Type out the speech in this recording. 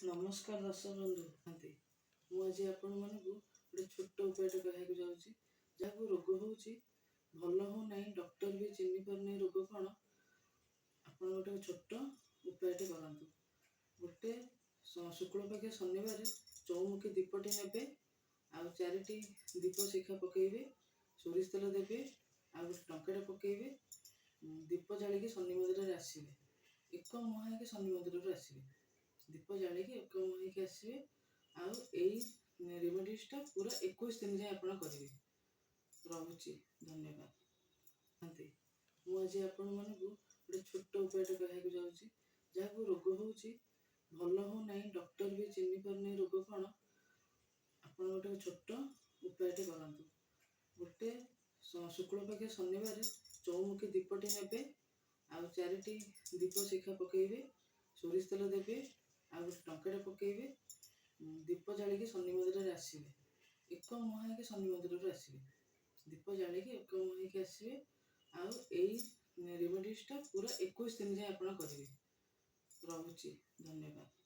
नमस्कार दर्शक बंधु हाँती मुझे आपण मानक गोटे छोट उपायटे कहूँ जाऊँगी जहाँ रोग हो भल हो ना डॉक्टर भी चिन्ह पारना रोग कौन आप गोटे छोट उपायटे करूँ। गोटे शुक्लपक्ष शनिवार चौमुखी दीपटे ने आउ चारिटी दीप शिखा पकेबे सोरिष तेल देवे आउ टंकाटे पकेबे दीप जालिकी शनि मंदिर आसवे एक मुहां शनि मंदिर आसवे दीप जालिकी एक मुहां आसवे आउ यही रेमेडीटा पूरा 21 दिन जाए आप करेंगे। रोचे धन्यवाद हाँती मुझे आपण मानक गोटे छोट उपायटे कहूँ जाऊँगी जहाँ रोग हो भल हो ना डॉक्टर भी चिन्ह पारना रोग कौन आप गोटे छोट उपायटे करूँ। गोटे शुक्लपक्ष शनिवार चौमुखी दीपटे ने आउ चारिटी दीप शिखा पकेबे सोरिष तेल देवे आउ टंकाटे पकेबे दीप जालिकी शनि मंदिर आसवे एक मुहां शनि मंदिर आसवे दीप जालिकी एक मुहां आसवे आउ यही रेमेडीटा पूरा 21 दिन जाए आप करेंगे। रोचे धन्यवाद।